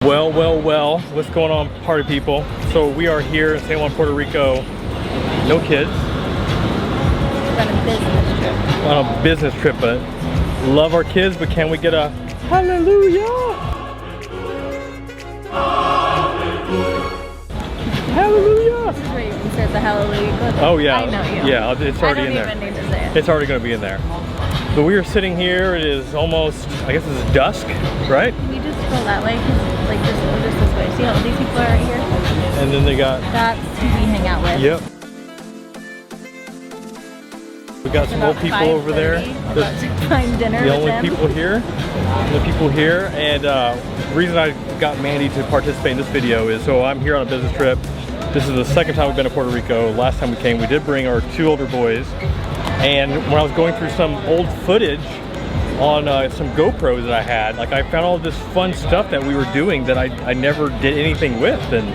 Well, what's going on, party people? So we are here in San Juan, Puerto Rico. No kids. On a business trip, but love our kids, but can we get a hallelujah? Hallelujah! This is where you insert the hallelujah clip. Oh yeah. I know you. Yeah, it's already in there. I don't even need to say it. It's already going to be in there. So we are sitting here. It is almost, I guess it's dusk, right? Can we just go that way? Cause, like just this way. See how these people are right here? And then they got... That's who we hang out with. Yep. We got some old people over there. Find dinner The only people here. And the reason I got Mandy to participate in this video is so I'm here on a business trip. This is the second time we've been to Puerto Rico. Last time we came, we did bring our 2 older boys. And when I was going through some old footage on some GoPros that I had, like I found all this fun stuff that we were doing that I never did anything with. And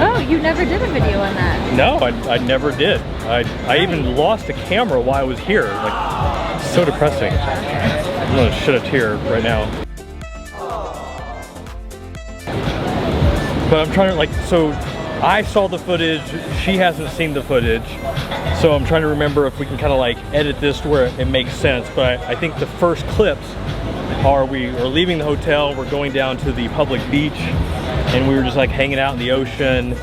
oh, you never did a video on that? No, I never did. I even lost a camera while I was here. Like, so depressing. I'm gonna shed a tear right now. But I'm trying to, like, so I saw the footage, she hasn't seen the footage. So I'm trying to remember if we can kind of like edit this to where it makes sense. But I think the first clips are we are leaving the hotel, we're going down to the public beach, and we were just like hanging out in the ocean.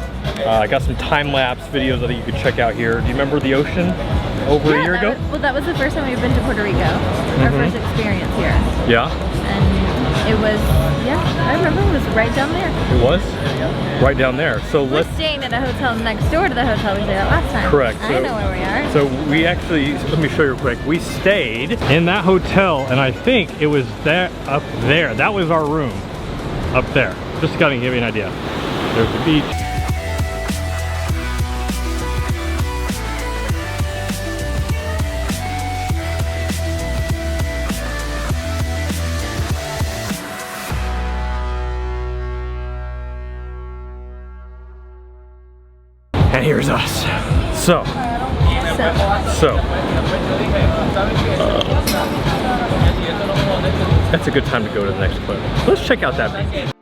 I got some time-lapse videos that you could check out here. Do you remember the ocean over a year ago? That was the first time we've been to Puerto Rico. Our first experience here. Yeah. And it was, yeah, I remember it was right down there. It was? Right down there. So we're staying at a hotel next door to the hotel we stayed at last time. Correct. I know where we are. So we actually, let me show you real quick. We stayed in that hotel, and I think it was that up there. That was our room up there. Just to kind of give you an idea. There's the beach. And here's us. So that's a good time to go to the next clip. Let's check out that beach.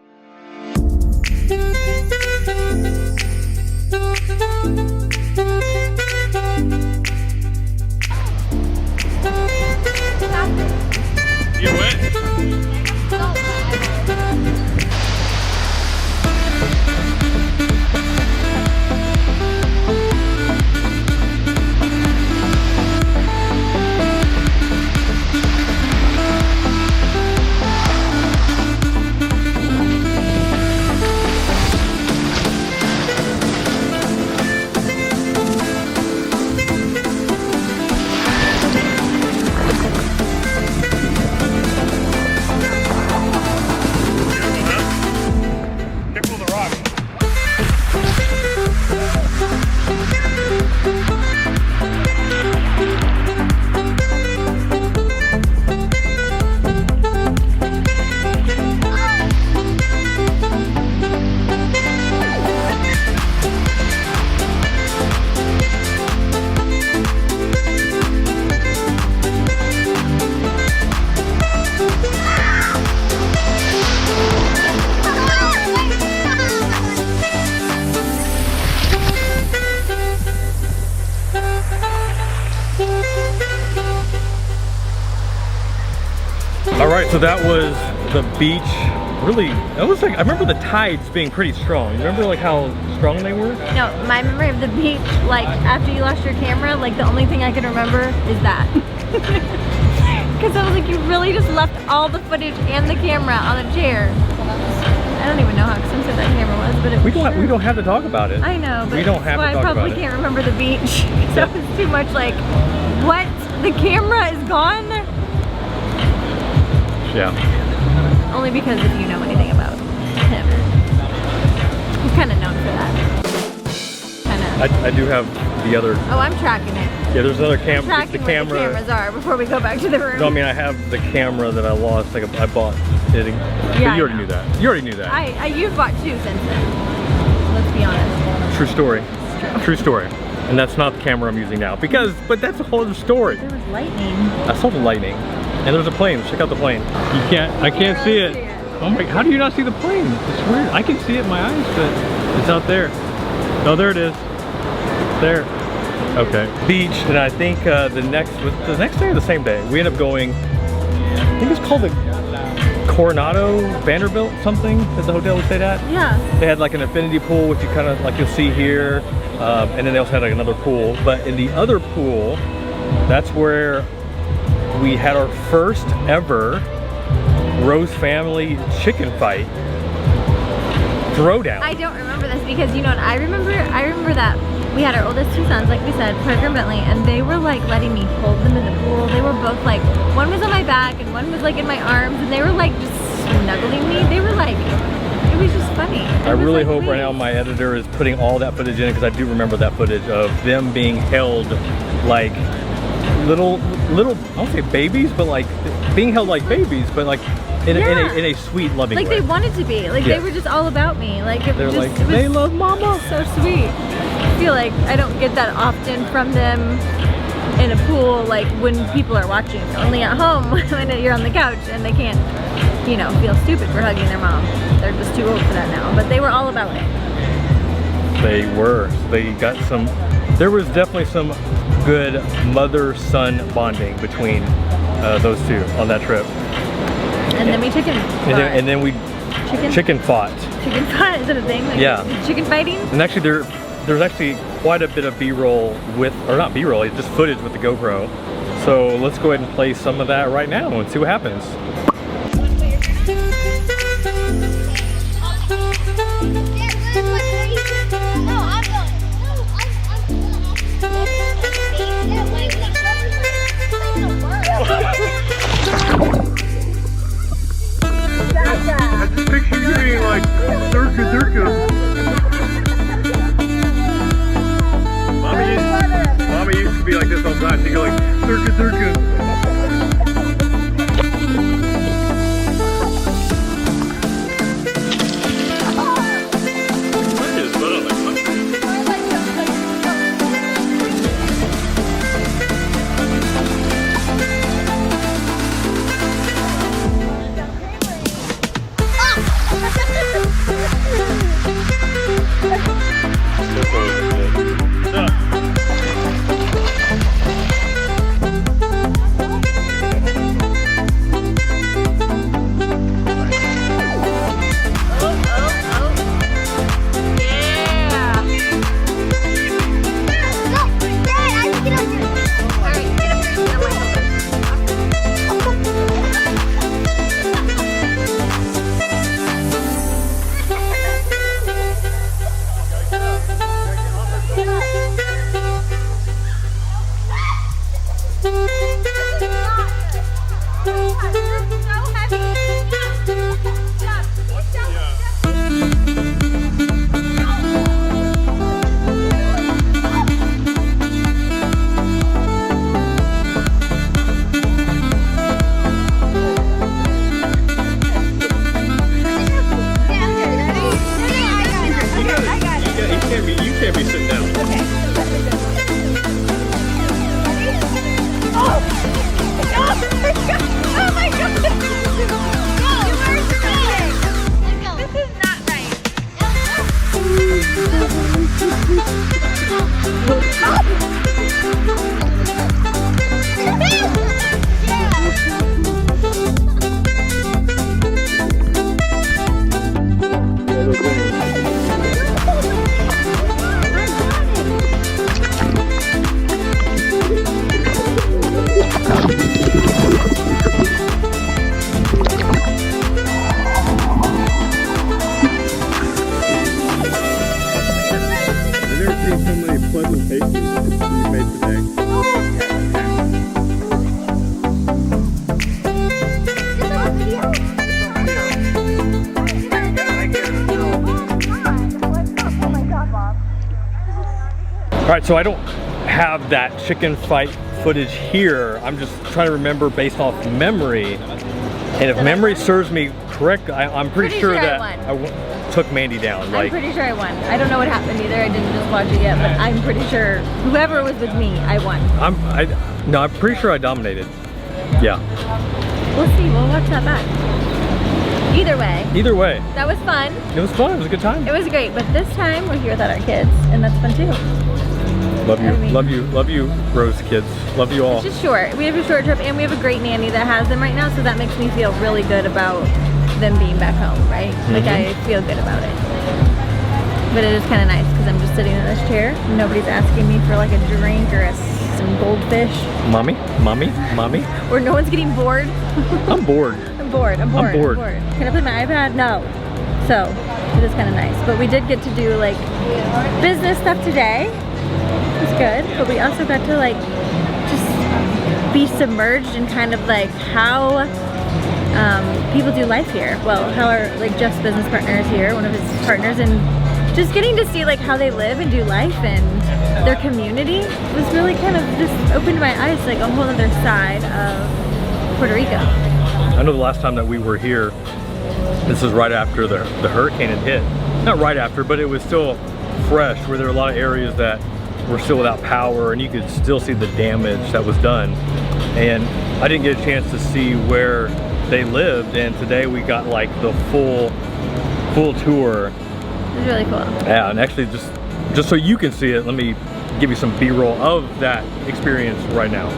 You went? Alright, so that was the beach. Really, it was like, I remember the tides being pretty strong. You remember like how strong they were? No, my memory of the beach, like after you lost your camera, like the only thing I can remember is that. Because I was like, you really just left all the footage and the camera on the chair. I don't even know how expensive that camera was, but it was we don't have to talk about it. I know, but we don't have to talk about it. I probably can't remember the beach. So it was too much like, what? The camera is gone? Yeah. Only because if you know anything about him. He's kind of known for that. I do have the other. Oh, I'm tracking it. Yeah, there's another camera. Tracking where the cameras are before we go back to the room. No, I mean I have the camera that I lost. Like I bought it. Yeah, but you already knew that. You already knew that. You've bought 2 since then. Let's be honest. True story. True story. And that's not the camera I'm using now but that's a whole other story. There was lightning. I saw the lightning. And there's a plane. Check out the plane. I can't see it. Oh my, how do you not see the plane? It's weird. I can see it in my eyes, but it's out there. Oh, there it is. There. Okay. Beach, and I think the next day or the same day, we end up going, I think it's called the Coronado Vanderbilt something at the hotel we stayed at. Yeah. They had like an infinity pool, which you kind of like you'll see here, and then they also had like another pool. But in the other pool, that's where we had our first ever Rose family chicken fight throwdown. I don't remember this because you know what I remember? I remember that we had our oldest two sons, like we said, Puerto Rico and Bentley, and they were like letting me hold them in the pool. They were both like, one was on my back and one was like in my arms, and they were like just snuggling me. They were like, it was just funny. I really hope right now my editor is putting all that footage in, because I do remember that footage of them being held like little, I don't say babies, but like being held like babies, but like in a sweet, loving way. Like they wanted to be. Like they were just all about me. Like it They're just, like, it was they love mama. so sweet. I feel like I don't get that often from them in a pool, like when people are watching. Only at home when you're on the couch and they can't, you know, feel stupid for hugging their mom. They're just too old for that now. But they were all about it. They were. They got some, there was definitely some good mother-son bonding between those two on that trip. And then we chicken fought. And then we chicken fought. Chicken fight, is it a thing? Like yeah. Chicken fighting? And actually there's actually quite a bit of B-roll with, or not B-roll, it's just footage with the GoPro. So let's go ahead and play some of that right now and see what happens. I just picture you being like, durka durka. Mommy used to be like this all the time. She'd go like, durka durka. All right, so I don't have that chicken fight footage here. I'm just trying to remember based off memory. And if memory serves me correct, I'm pretty sure that I took Mandy down. I'm pretty sure I won. I don't know what happened either. I didn't just watch it yet, but I'm pretty sure whoever was with me, I won. I'm pretty sure I dominated. Yeah. We'll see. We'll watch that back. Either way. Either way. That was fun. It was fun. It was a good time. It was great, but this time we're here without our kids, and that's fun too. Love you. I mean, Love you, Rose kids. Love you all. It's just short. We have a short trip, and we have a great nanny that has them right now, so that makes me feel really good about them being back home, right? Like I feel good about it. But it is kind of nice because I'm just sitting in this chair. Nobody's asking me for like a drink or some goldfish. Mommy? Or no one's getting bored. I'm bored. I'm bored. Can I play my iPad? No. So it is kind of nice. But we did get to do like business stuff today. It was good. But we also got to like just be submerged in kind of like how people do life here. Well, how our like Jeff's business partner is here, one of his partners, and just getting to see like how they live and do life and their community was really kind of just opened my eyes to like a whole other side of Puerto Rico. I know the last time that we were here, this is right after the hurricane had hit. Not right after, but it was still fresh, where there were a lot of areas that were still without power and you could still see the damage that was done. And I didn't get a chance to see where they lived, and today we got like the full tour. It was really cool. Yeah, and actually just so you can see it, let me give you some B-roll of that experience right now.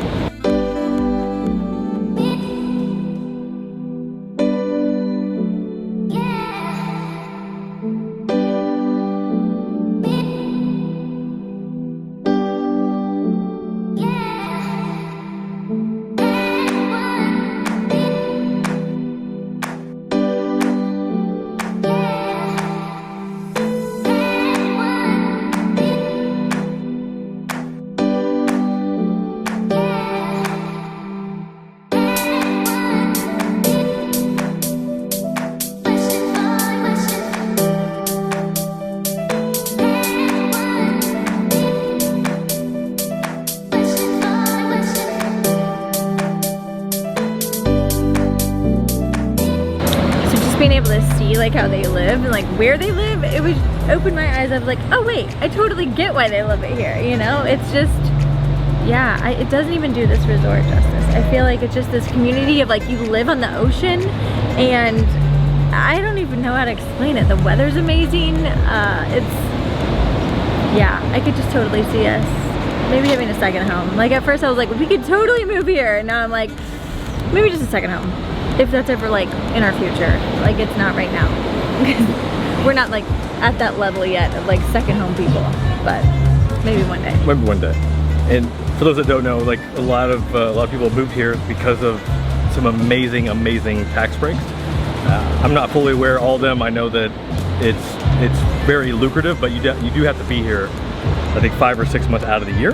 Being able to see like how they live and like where they live, it would open my eyes. I was like, oh wait, I totally get why they live it here, you know? It's just, yeah, it doesn't even do this resort justice. I feel like it's just this community of like, you live on the ocean, and I don't even know how to explain it. The weather's amazing. Yeah, I could just totally see us maybe having a second home. Like at first I was like, we could totally move here, and now I'm like, maybe just a second home. If that's ever like in our future. Like it's not right now. We're not like at that level yet of like second home people, but maybe one day. Maybe one day. And for those that don't know, like a lot of people moved here because of some amazing tax breaks. I'm not fully aware of all of them. I know that it's very lucrative, but you do have to be here, I think 5 or 6 months out of the year.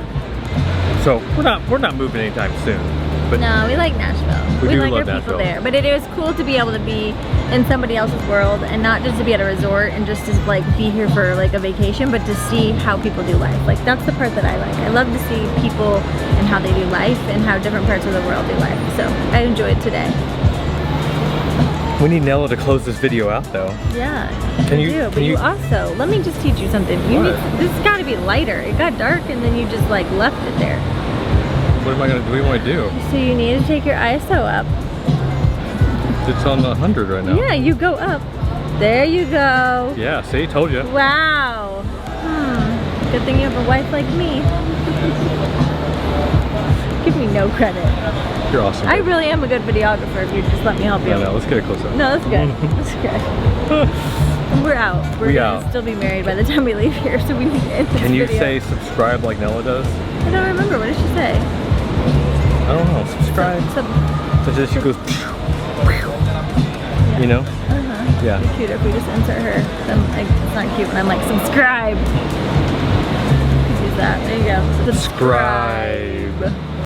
So we're not moving anytime soon. But no, we like Nashville. We like our Nashville. people there. But it is cool to be able to be in somebody else's world and not just to be at a resort and just to like be here for like a vacation, but to see how people do life. Like that's the part that I like. I love to see people and how they do life and how different parts of the world do life. So I enjoyed today. We need Nella to close this video out though. Yeah, Can you also, let me just teach you something. This has got to be lighter. It got dark and then you just like left it there. What am I gonna do? What do you want to do? So you need to take your ISO up. It's on the 100 right now. Yeah, you go up. There you go. Yeah, see, told you. Wow. Good thing you have a wife like me. Give me no credit. You're awesome. I really am a good videographer if you just let me help you. No, let's get it close up. No, that's good. That's good. We're out. We're gonna still be married by the time we leave here, so we need to end this Can you video. say subscribe like Nella does? I don't remember. What did she say? I don't know. Subscribe. So just she goes. You know? Yeah. It'd be cute if we just insert her. Then like, it's not cute when I'm like subscribe. Use that. There you go. Subscribe.